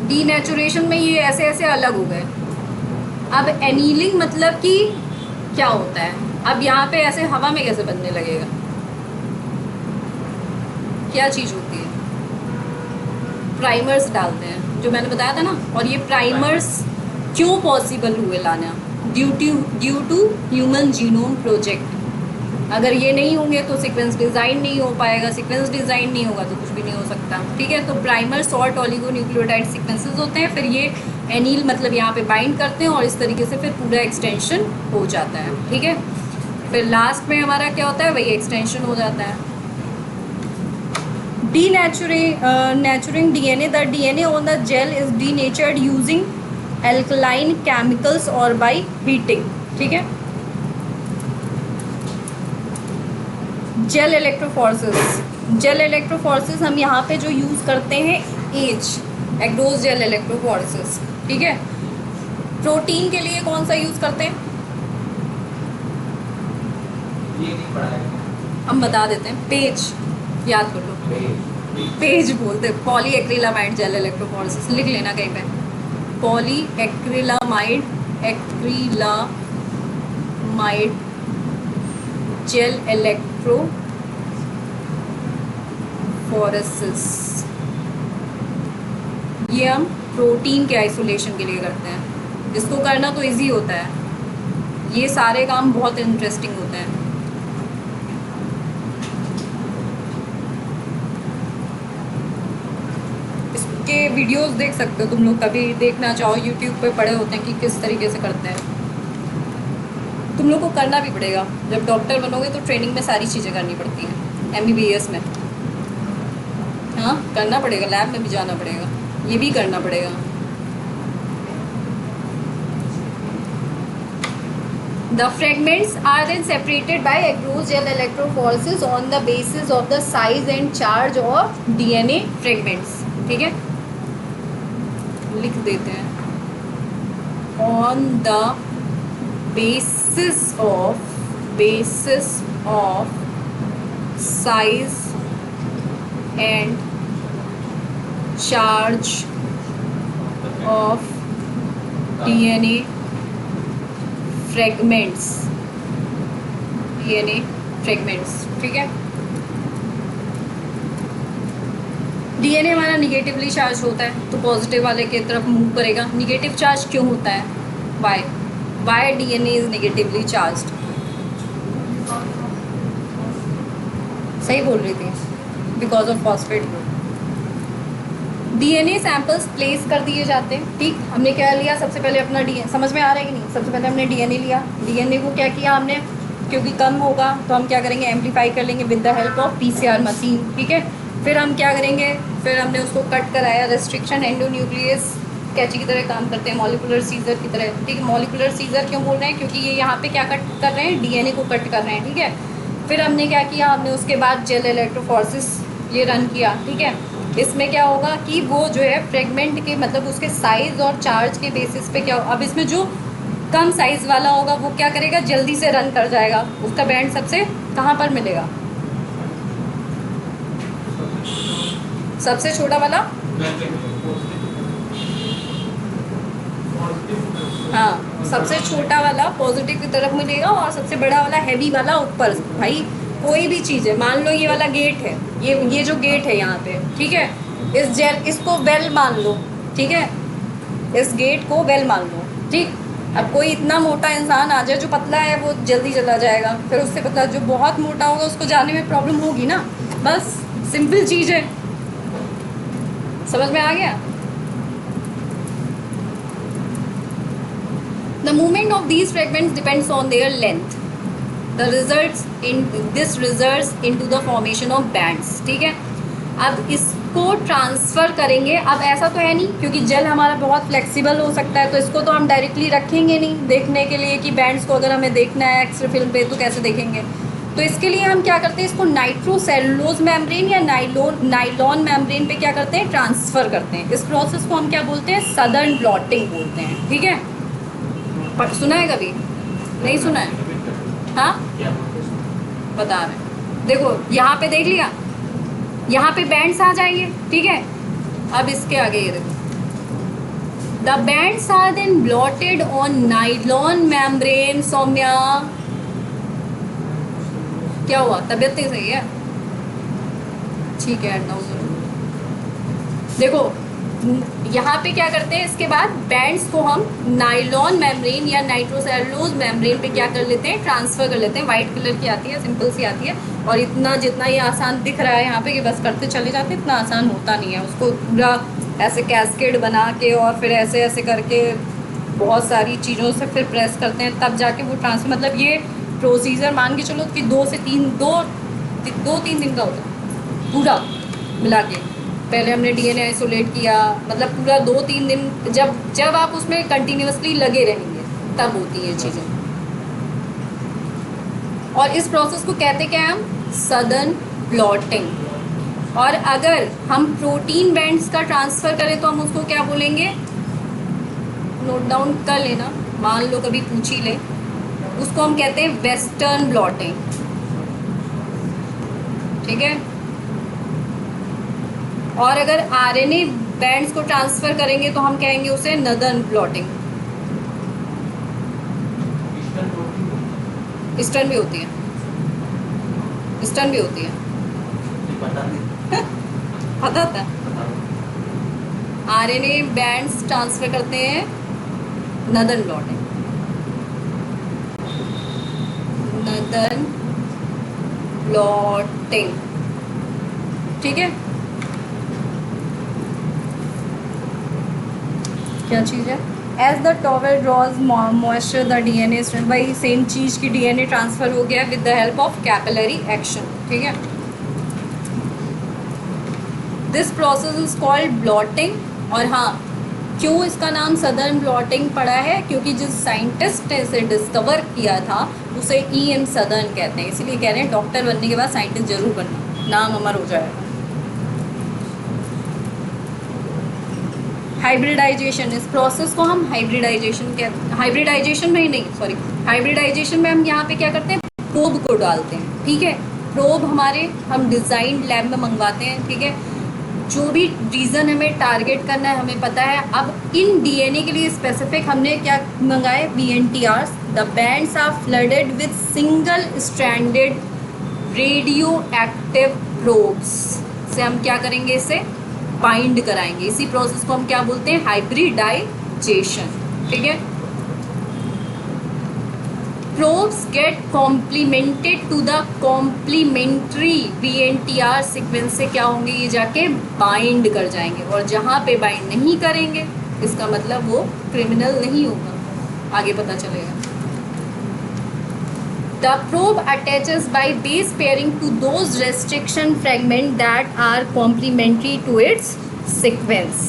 डीनेचुरेशन में ये ऐसे ऐसे अलग हो गए। अब एनीलिंग मतलब कि क्या होता है, अब यहाँ पे ऐसे हवा में कैसे बनने लगेगा, क्या चीज़ होती है, प्राइमर्स डालते हैं जो मैंने बताया था ना। और ये प्राइमर्स क्यों पॉसिबल हुए लाना, due to human genome project. अगर ये नहीं होंगे तो सीक्वेंस डिज़ाइन नहीं हो पाएगा, सीक्वेंस डिज़ाइन नहीं होगा तो कुछ भी नहीं हो सकता, ठीक है। तो प्राइमर शॉर्ट ऑलिगोन्यूक्लियोटाइड सीक्वेंसेस होते हैं, फिर ये एनील मतलब यहाँ पे बाइंड करते हैं और इस तरीके से फिर पूरा एक्सटेंशन हो जाता है, ठीक है। फिर लास्ट में हमारा क्या होता है, वही एक्सटेंशन हो जाता है। Denaturing DNA, the DNA on the gel is denatured using alkaline chemicals or by heating, ठीक है। जेल इलेक्ट्रोफोरेसिस, जेल इलेक्ट्रोफोरेसिस हम यहाँ पे जो यूज़ करते हैं एग्रोस जेल इलेक्ट्रोफोरेसिस, ठीक है। प्रोटीन के लिए कौन सा यूज़ करते हैं, ये नहीं पढ़ा है। हम बता देते हैं, पेज याद कर लो, पेज बोलते हैं। पॉलीएक्रिलामाइड जेल इलेक्ट्रोफोरेसिस लिख लेना कहीं पे, पॉलीएक्रिलामाइड जेल इलेक्ट्रोफोरेसिस, ये हम प्रोटीन के आइसोलेशन के लिए करते हैं। इसको करना तो इजी होता है, ये सारे काम बहुत इंटरेस्टिंग होते हैं। के वीडियोस देख सकते हो तुम लोग, कभी देखना चाहो यूट्यूब पे पड़े होते हैं कि किस तरीके से करते हैं। तुम लोग को करना भी पड़ेगा, जब डॉक्टर बनोगे तो ट्रेनिंग में सारी चीज़ें करनी पड़ती हैं, MBBS में। हाँ करना पड़ेगा, लैब में भी जाना पड़ेगा, ये भी करना पड़ेगा। The fragments are then separated by agarose gel electrophoresis on the basis of the size and charge of DNA fragments, ठीक है। लिख देते हैं, on the basis of size and charge of DNA fragments, ठीक है। डीएनए हमारा negatively charge होता है तो पॉजिटिव वाले की तरफ मूव करेगा। निगेटिव चार्ज क्यों होता है, why DNA is negatively charged, सही बोल रही थी, because of phosphate group. DNA samples place कर दिए जाते हैं, ठीक। हमने क्या लिया, सबसे पहले अपना डीएनए, समझ में आ रहा है कि नहीं, सबसे पहले हमने डीएनए लिया। डीएनए को क्या किया हमने, क्योंकि कम होगा तो हम क्या करेंगे, एम्पलीफाई कर लेंगे with the help of PCR machine, ठीक है। फिर हम क्या करेंगे, फिर हमने उसको कट कराया, रेस्ट्रिक्शन एंडोन्यूक्लियस कैंची की तरह काम करते हैं, मॉलिकुलर सीजर की तरह, ठीक है। मॉलिकुलर सीजर क्यों बोल रहे हैं, क्योंकि ये यहाँ पे क्या कट कर रहे हैं, डीएनए को कट कर रहे हैं, ठीक है। फिर हमने क्या किया, हमने उसके बाद जेल इलेक्ट्रोफोरेसिस ये रन किया, ठीक है। इसमें क्या होगा कि वो जो है फ्रेगमेंट के मतलब उसके साइज़ और चार्ज के बेसिस पे क्या, अब इसमें जो कम साइज़ वाला होगा वो क्या करेगा, जल्दी से रन कर जाएगा, उसका बैंड सबसे कहाँ पर मिलेगा, सबसे छोटा वाला, हाँ सबसे छोटा वाला पॉजिटिव की तरफ मिलेगा और सबसे बड़ा वाला हैवी वाला ऊपर। भाई कोई भी चीज़ है, मान लो ये वाला गेट है, ये जो गेट है यहाँ पे, ठीक है, इस जेल इसको वेल मान लो, ठीक है, इस गेट को वेल मान लो, ठीक। अब कोई इतना मोटा इंसान आ जाए, जो पतला है वो जल्दी चला जाएगा, फिर उससे पतला जो बहुत मोटा होगा उसको जाने में प्रॉब्लम होगी ना, बस सिंपल चीज़ है, समझ में आ गया। The movement of these fragments depends on their length. This results into the formation of bands, ठीक है। अब इसको ट्रांसफ़र करेंगे, अब ऐसा तो है नहीं क्योंकि जेल हमारा बहुत फ्लेक्सिबल हो सकता है, तो इसको तो हम डायरेक्टली रखेंगे नहीं देखने के लिए कि बैंड्स को अगर हमें देखना है एक्सरे फिल्म पे तो कैसे देखेंगे। तो इसके लिए हम क्या करते हैं, इसको नाइट्रोसेलुलोज मेम्ब्रेन या नाइलॉन मेम्ब्रेन पे क्या करते हैं, ट्रांसफ़र करते हैं। इस प्रोसेस को हम क्या बोलते हैं, सदर्न ब्लॉटिंग बोलते हैं, ठीक है। सुना है कभी, नहीं सुना है, हाँ बता रहे हैं। देखो यहाँ पे देख लिया, यहाँ पे बैंड्स आ जाएंगे, ठीक है। अब इसके आगे ये देखो, the bands are then blotted on nylon membrane. Saumya क्या हुआ, तबीयत नहीं सही है? ठीक है, हटना जरूर। देखो यहाँ पे क्या करते हैं, इसके बाद बैंड्स को हम नाइलॉन मेम्ब्रेन या नाइट्रोसेलुलोज मेम्ब्रेन पे क्या कर लेते हैं, ट्रांसफ़र कर लेते हैं। वाइट कलर की आती है, सिंपल सी आती है। और इतना जितना ये आसान दिख रहा है यहाँ पे कि बस करते चले जाते, इतना आसान होता नहीं है। उसको पूरा ऐसे कैस्केड बना के और फिर ऐसे ऐसे करके बहुत सारी चीज़ों से फिर प्रेस करते हैं, तब जाके वो ट्रांसफर, मतलब ये प्रोसीजर मान के चलो कि 2 से 3 दिन का होता है पूरा मिला के। पहले हमने डीएनए आइसोलेट किया, मतलब पूरा 2-3 दिन, जब आप उसमें कंटिन्यूसली लगे रहेंगे तब होती हैं चीज़ें। और इस प्रोसेस को कहते क्या हैं हम, सदर्न ब्लॉटिंग। और अगर हम प्रोटीन बैंड्स का ट्रांसफ़र करें तो हम उसको क्या बोलेंगे, नोट डाउन कर लेना, मान लो कभी पूछ ही ले, उसको हम कहते हैं वेस्टर्न ब्लॉटिंग, ठीक है। और अगर आरएनए बैंड्स को ट्रांसफ़र करेंगे तो हम कहेंगे उसे नदर्न ब्लॉटिंग। ईस्टर्न भी होती है, ईस्टर्न भी होती है, पता था। आरएनए बैंड्स ट्रांसफ़र करते हैं नदर्न ब्लॉटिंग, नदर्न ब्लॉटिंग, ठीक है। क्या चीज़ है, as the towel draws moisture the DNA, वही सेम चीज़ की डीएनए ट्रांसफ़र हो गया with the help of capillary action, ठीक है। This process is called blotting. और हाँ, क्यों इसका नाम सदर्न ब्लॉटिंग पड़ा है, क्योंकि जिस साइंटिस्ट ने इसे डिस्कवर किया था उसे E.M. सदर्न कहते हैं, इसलिए कह रहे हैं डॉक्टर बनने के बाद साइंटिस्ट जरूर बनना, नाम अमर हो जाएगा। हाइब्रिडाइजेशन, इस प्रोसेस को हम हाइब्रिडाइजेशन में हम यहाँ पे क्या करते हैं, प्रोब को डालते हैं, ठीक है। प्रोब हमारे हम डिज़ाइन लैब में मंगवाते हैं, ठीक है। जो भी रीज़न हमें टारगेट करना है हमें पता है। अब इन डीएनए के लिए स्पेसिफिक हमने क्या मंगाए, VNTRs। The bands are flooded with single stranded radio active probes से हम क्या करेंगे, इसे बाइंड कराएंगे। इसी प्रोसेस को हम क्या बोलते हैं, हाइब्रिडाइजेशन, ठीक है। probes get complemented to the complementary VNTR sequence से क्या होंगे, ये जाके बाइंड कर जाएंगे। और जहाँ पे बाइंड नहीं करेंगे इसका मतलब वो क्रिमिनल नहीं होगा, आगे पता चलेगा। The probe attaches by base pairing to those restriction fragments that are complementary to its sequence.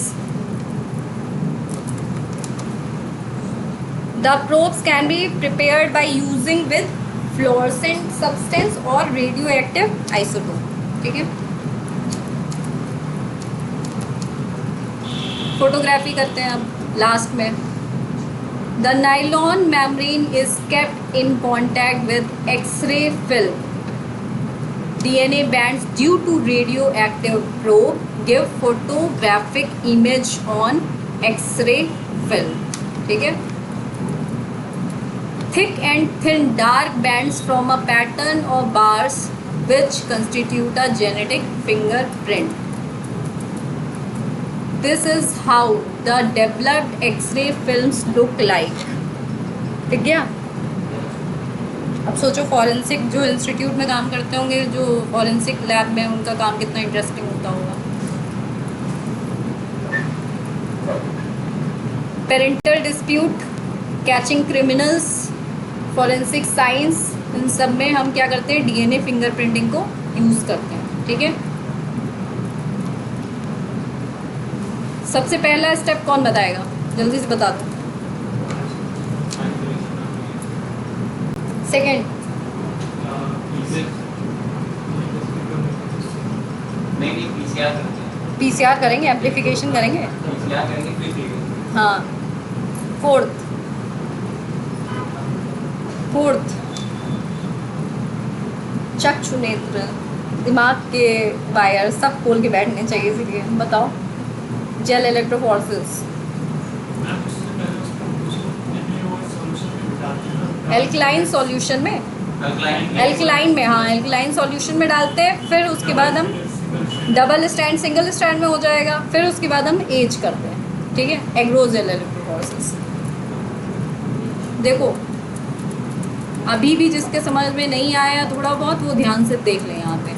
The probes can be prepared by using with fluorescent substance or radioactive isotope, ठीक है। फोटोग्राफी करते हैं अब लास्ट में। The nylon membrane is kept in contact with X-ray film. DNA bands due to radioactive probe give photographic image on X-ray film, ठीक है। Thick and thin dark bands from a pattern of bars which constitute a genetic fingerprint. This is how the developed X-ray films look like. ठीक है। अब सोचो forensic जो institute में काम करते होंगे, जो फॉरेंसिक लैब में, उनका काम कितना इंटरेस्टिंग होता होगा। Parental dispute, catching criminals, forensic science, इन सब में हम क्या करते हैं, डीएनए फिंगरप्रिंटिंग को यूज़ करते हैं, ठीक है। सबसे पहला स्टेप कौन बताएगा, जल्दी से बता दो। सेकेंड, नहीं PCR करेंगे, एम्प्लीफिकेशन करेंगे, हाँ। फोर्थ चक्षु नेत्र, दिमाग के वायर सब खोल के बैठने चाहिए। इसलिए बताओ जेल इलेक्ट्रोफोरेसिस। एल्कलाइन सॉल्यूशन में, एल्कलाइन में, हाँ एल्कलाइन सॉल्यूशन में डालते हैं, फिर उसके बाद हम डबल स्टैंड सिंगल स्टैंड में हो जाएगा, फिर उसके बाद हम एज करते हैं। ठीक है, एग्रोजेल इलेक्ट्रोफोरेसिस। देखो अभी भी जिसके समझ में नहीं आया थोड़ा बहुत वो ध्यान से देख लें यहाँ पे।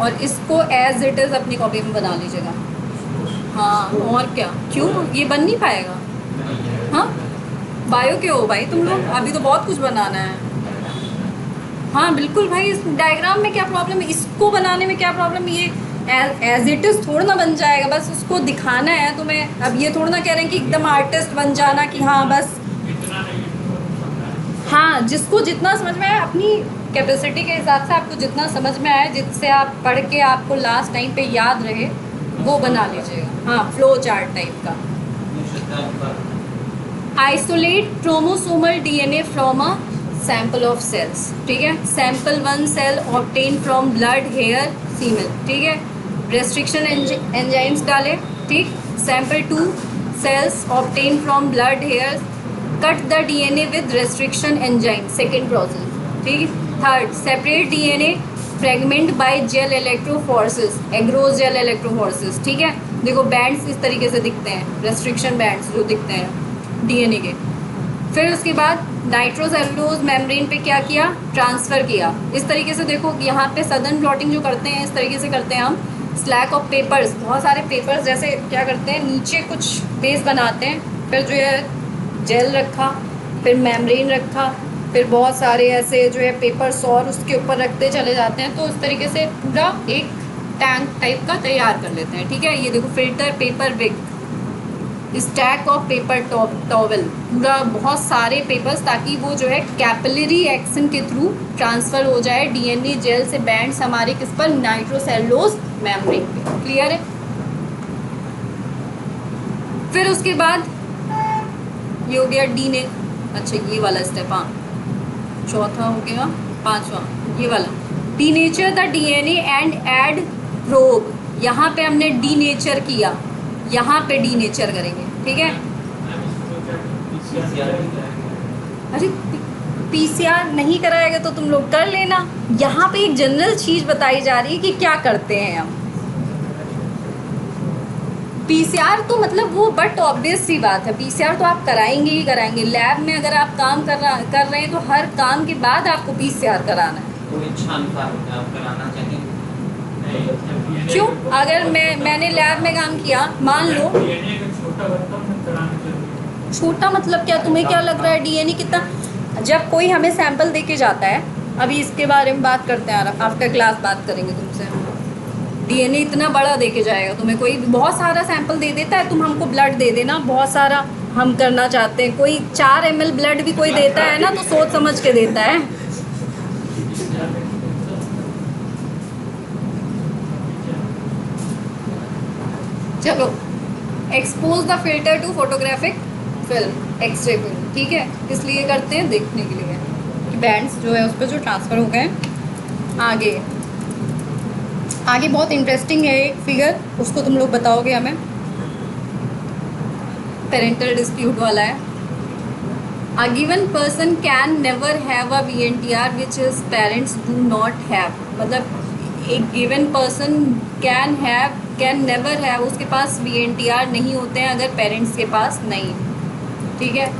और इसको एज इट इज़ अपनी कॉपी में बना लीजिएगा। हाँ और क्या, क्यों ये बन नहीं पाएगा? हाँ बायो के हो भाई तुम लोग, अभी तो बहुत कुछ बनाना है। हाँ बिल्कुल भाई, इस डायग्राम में क्या प्रॉब्लम है, इसको बनाने में क्या प्रॉब्लम है? ये एज इट इज़ थोड़ा ना बन जाएगा, बस उसको दिखाना है तुम्हें। अब ये थोड़ा ना कह रहे हैं कि एकदम आर्टिस्ट बन जाना कि हाँ बस, हाँ जिसको जितना समझ में आए अपनी कैपेसिटी के हिसाब से, आपको जितना समझ में आए जिससे आप पढ़ के आपको लास्ट टाइम पे याद रहे वो बना लीजिएगा। हाँ फ्लो चार्ट टाइप का। Isolate chromosomal DNA from a sample of cells. ठीक है, sample 1 cell obtain from blood, hair, semen. ठीक है, रेस्ट्रिक्शन एंजाइम्स डालें। ठीक, sample 2 cells obtain from blood, hair, cut the DNA with restriction enzyme, second process. ठीक, third separate DNA fragment by gel electrophoresis, agarose gel electrophoresis. ठीक है, देखो bands इस तरीके से दिखते हैं, रेस्ट्रिक्शन बैंड्स जो दिखते हैं डीएनए के। फिर उसके बाद नाइट्रोसेलुलोज मेम्ब्रेन पे क्या किया, ट्रांसफ़र किया। इस तरीके से देखो यहाँ पे सदर्न प्लॉटिंग जो करते हैं इस तरीके से करते हैं हम। स्लैक ऑफ पेपर्स, बहुत सारे पेपर्स जैसे क्या करते हैं नीचे कुछ बेस बनाते हैं, फिर जो है जेल रखा, फिर मेम्ब्रेन रखा, फिर बहुत सारे ऐसे जो है पेपर्स और उसके ऊपर रखते चले जाते हैं। तो इस तरीके से पूरा एक टैंक टाइप का तैयार कर लेते हैं। ठीक है, ये देखो filter, paper wick, stack of paper towel, पूरा बहुत सारे पेपर्स, ताकि वो जो है कैपिलरी एक्शन के थ्रू ट्रांसफ़र हो जाए डीएनए जेल से बैंड्स हमारे किस पर, नाइट्रोसेलुलोज मेम्ब्रेन पे। क्लियर है? फिर उसके बाद ये हो गया डीने, अच्छा ये वाला स्टेप, हाँ चौथा हो गया, पांचवा ये वाला, denature the DNA and add probe. यहाँ पे हमने डीनेचर किया, यहाँ पे डीनेचर करेंगे। ठीक है, अरे पीसीआर नहीं कराएगा तो तुम लोग कर लेना। यहाँ पे एक जनरल चीज़ बताई जा रही है कि क्या करते हैं हम। पीसीआर तो मतलब वो बट ऑब्वियस सी बात है, पीसीआर तो आप कराएंगे ही कराएंगे। लैब में अगर आप काम कर रहे हैं तो हर काम के बाद आपको पीसीआर कराना है। कोई इच्छानुसार होता है, आप कराना चाहिए। क्यों? अगर मैंने लैब में काम किया, मान लो छोटा मतलब क्या, तुम्हें क्या लग रहा है डीएनए कितना, जब कोई हमें सैंपल दे के जाता है, अभी इसके बारे में बात करते हैं, आफ्टर क्लास बात करेंगे तुमसे। डीएनए इतना बड़ा दे के जाएगा तुम्हें, कोई बहुत सारा सैंपल दे देता है, तुम हमको ब्लड दे देना बहुत सारा, हम करना चाहते हैं, कोई 4 ml ब्लड भी कोई देता है ना तो सोच समझ के देता है। चलो, expose the filter to photographic film, X-ray film. ठीक है, इसलिए करते हैं देखने के लिए कि बैंड्स जो है उस पर जो ट्रांसफ़र हो गए। आगे बहुत इंटरेस्टिंग है एक फिगर, उसको तुम लोग बताओगे हमें, पेरेंटल डिस्प्यूट वाला है। A given person can never have a VNTR which his parents do not have, मतलब एक given person can never have, उसके पास VNTR नहीं होते हैं अगर पेरेंट्स के पास नहीं। ठीक है,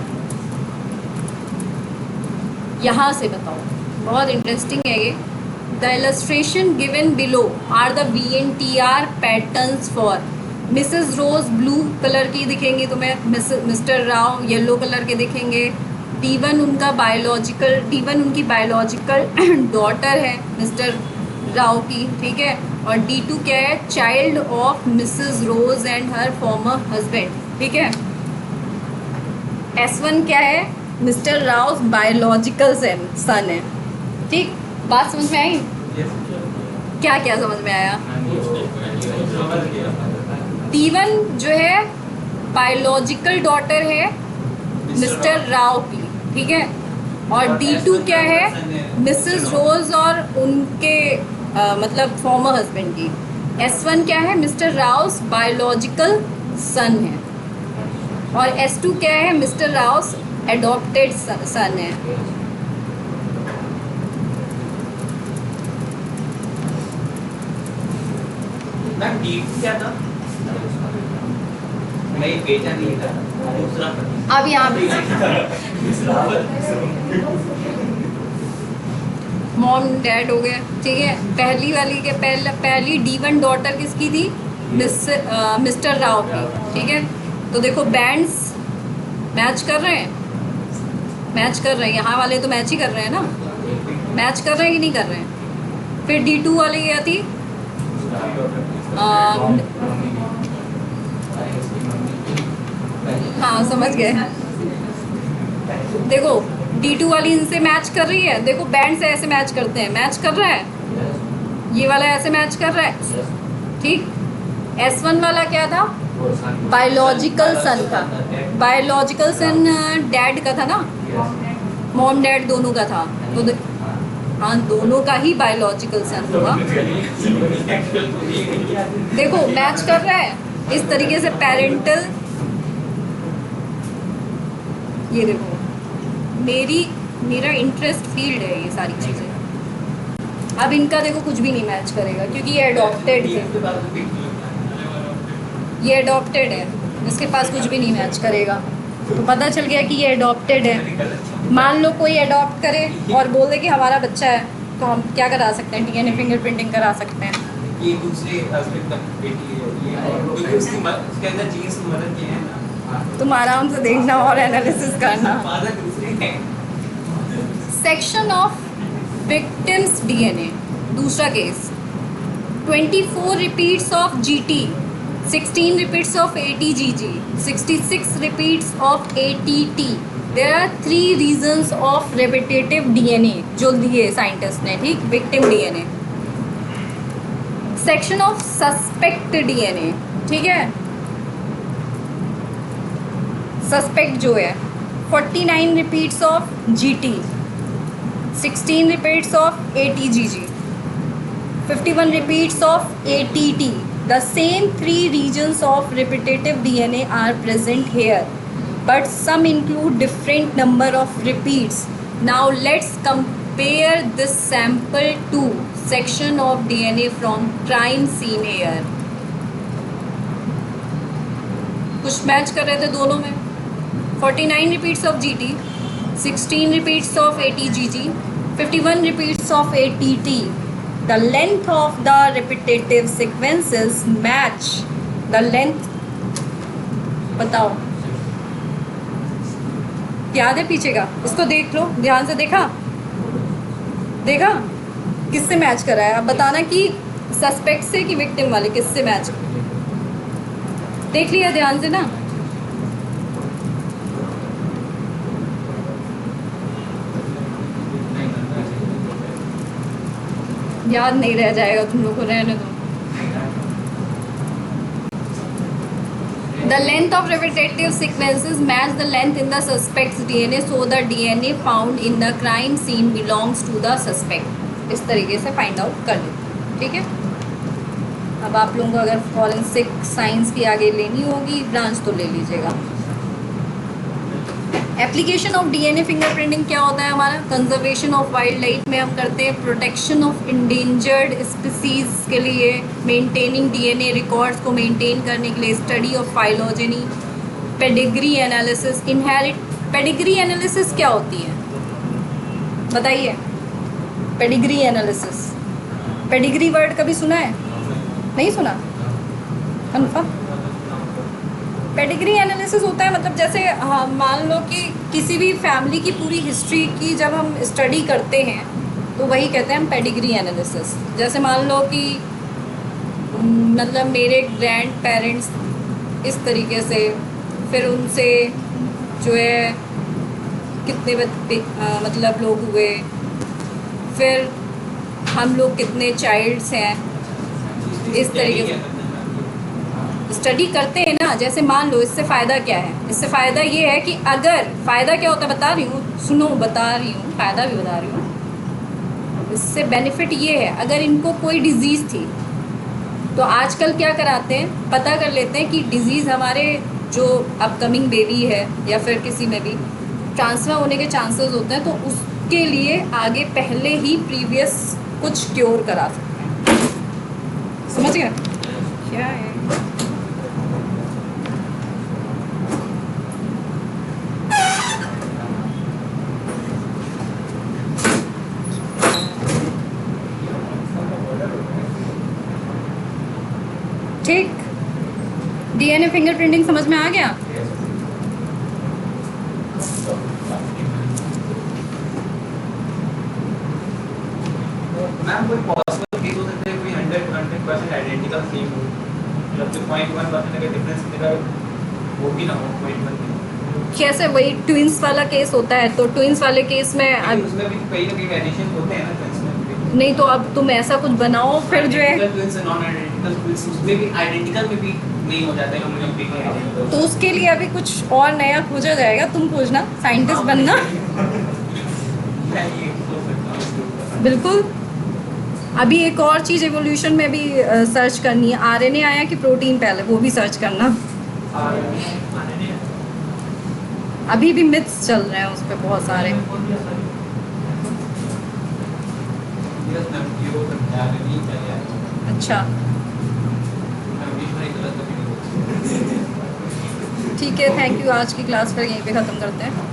यहाँ से बताओ, बहुत इंटरेस्टिंग है ये। The illustration given below are the VNTR patterns for Mrs Rose blue colour की दिखेंगी तुम्हें, मिस्टर राव येलो कलर के दिखेंगे। D1 उनकी बायोलॉजिकल डॉटर है मिस्टर राव की। ठीक है, और D2 क्या है, child of Mrs Rose and her former husband. ठीक है, S1 क्या है, मिस्टर राव बायोलॉजिकल सन है। ठीक, बात समझ में आई? क्या क्या समझ में आया? D1 जो है बायोलॉजिकल डॉटर है मिस्टर राव की, ठीक है। और D2 क्या है, मिसेस रोज और उनके मतलब फॉर्मर हस्बैंड की। S1 क्या है, मिस्टर राव बायोलॉजिकल सन है। और S2 क्या है, मिस्टर राव एडॉप्टेड सन है। मैम D2 क्या था? नहीं बेटा नहीं था, दूसरा अब यहाँ मॉम डैड हो गए, ठीक है। पहली वाली के पहली D1 डॉटर किसकी थी, मिस्टर राव की, ठीक है। तो देखो बैंड्स मैच कर रहे हैं, मैच कर रहे हैं, यहाँ वाले तो मैच ही कर रहे हैं ना, मैच कर रहे हैं कि नहीं कर रहे हैं। फिर D2 वाली क्या थी, हाँ समझ गए। देखो D2 वाली इनसे मैच कर रही है, देखो बैंड से ऐसे मैच करते हैं, मैच कर रहा है, ये वाला ऐसे मैच कर रहा है, ठीक। S1 वाला क्या था, बायोलॉजिकल सन था, बायोलॉजिकल सन डैड का था ना, मॉम डैड दोनों का था, तो हाँ दोनों का ही बायोलॉजिकल सन हुआ। देखो मैच कर रहा है इस तरीके से पेरेंटल, ये देखो मेरा इंटरेस्ट फील्ड है ये सारी चीज़ें। अब इनका देखो कुछ भी नहीं मैच करेगा क्योंकि ये अडॉप्टेड थे, ये अडॉप्टेड है, इसके पास कुछ भी नहीं मैच करेगा। तो पता चल गया कि ये अडॉप्टेड है। मान लो कोई अडॉप्ट करे और बोल दे कि हमारा बच्चा है, तो हम क्या करा सकते हैं, DNA फिंगरप्रिंटिंग करा सकते हैं। ये दूसरे हस्बैंड का बेटी है ये, क्योंकि उसके अंदर जीन्स मदद किए हैं ना। तुम आराम से देखना और एनालिसिस करना। फादर दूसरे हैं। सेक्शन ऑफ विक्टिम्स DNA, दूसरा case 24 repeats of GT, 16 repeats of ATGG, 66 repeats of ATT. There are 3 reasons of repetitive DNA जो दिए साइंटिस्ट ने, ठीक। Victim DNA, section of suspect DNA, ठीक है। सस्पेक्ट जो है 49 repeats of GT, 16 repeats of ATGG, 51 repeats of ATT. The same 3 regions of repetitive DNA are present here, but some include different number of repeats. Now let's compare this sample to section of DNA from crime scene here. कुछ match कर रहे थे दोनों में, 49 repeats of GT, 16 repeats of ATGG, 51 repeats of ATT. The length of the repetitive sequences match the length, बताओ याद है पीछे का, इसको देख लो ध्यान से, देखा किससे मैच करा है। अब बताना कि सस्पेक्ट से कि विक्टिम वाले किससे मैच, देख लिया ध्यान से ना। याद नहीं रह जाएगा तुम लोग को, रहने दो। The length of repetitive sequences match the length in the suspect's DNA, so the DNA found in the crime scene belongs to the suspect। इस तरीके से फाइंड आउट कर लेते, ठीक है। अब आप लोगों को अगर फॉरेंसिक साइंस की आगे लेनी होगी ब्रांच तो ले लीजिएगा। एप्लीकेशन ऑफ DNA फिंगरप्रिंटिंग क्या होता है हमारा, कंजर्वेशन ऑफ वाइल्ड लाइफ में हम करते हैं, प्रोटेक्शन ऑफ इंडेंजर्ड स्पीसीज के लिए, मेंटेनिंग DNA रिकॉर्ड्स को मेंटेन करने के लिए, study of phylogeny, pedigree analysis, inherit. Pedigree analysis क्या होती है बताइए, पेडिग्री एनालिसिस, पेडिग्री वर्ड कभी सुना है, नहीं सुना, कन्फर्म। पेडिग्री एनालिसिस होता है मतलब जैसे हाँ मान लो कि किसी भी फैमिली की पूरी हिस्ट्री की जब हम स्टडी करते हैं तो वही कहते हैं हम पेडिग्री एनालिसिस। जैसे मान लो कि मतलब मेरे ग्रैंड पेरेंट्स इस तरीके से, फिर उनसे जो है कितने मतलब लोग हुए, फिर हम लोग कितने चाइल्ड्स हैं, इस तरीके से स्टडी करते हैं ना, जैसे मान लो इससे फ़ायदा क्या है, इससे फ़ायदा ये है कि अगर फ़ायदा क्या होता है बता रही हूँ, सुनो बता रही हूँ, फ़ायदा भी बता रही हूँ। इससे बेनिफिट ये है, अगर इनको कोई डिज़ीज़ थी तो आजकल क्या कराते हैं, पता कर लेते हैं कि डिज़ीज़ हमारे जो अपकमिंग बेबी है या फिर किसी में भी ट्रांसफ़र होने के चांसेस होते हैं, तो उसके लिए आगे पहले ही प्रीवियस कुछ क्योर करा सकते हैं। समझ गए क्या है? ठीक, डीएनए फिंगरप्रिंटिंग समझ में आ गया? मैम कोई पॉसिबल केस हो सकता है कोई 100% आइडेंटिकल सेम हो, मतलब जो 0.1% अगर डिफरेंस अगर वो भी ना हो 0.1 कैसे? वही ट्विंस वाला केस होता है, तो ट्विंस वाले केस में अब उसमें भी कई ना कई वेरिएशन होते हैं ना ट्विंस में भी। नहीं, तो अब तुम ऐसा कुछ बनाओ फिर जो है, ट्विंस नॉन आइडेंटिकल ट्विंस उसमें भी आइडेंटिकल में भी नहीं हो जाता है होमोजेनिक। तो उसके लिए अभी कुछ और नया खोजा जाएगा, तुम खोजना, साइंटिस्ट बनना। बिल्कुल। अभी एक और चीज़ एवोल्यूशन में भी सर्च करनी है, आरएनए आया कि प्रोटीन पहले, वो भी सर्च करना। अभी भी मिथ्स चल रहे हैं उस पर बहुत सारे। अच्छा ठीक है, थैंक यू। आज की क्लास फिर यहीं पे ख़त्म करते हैं।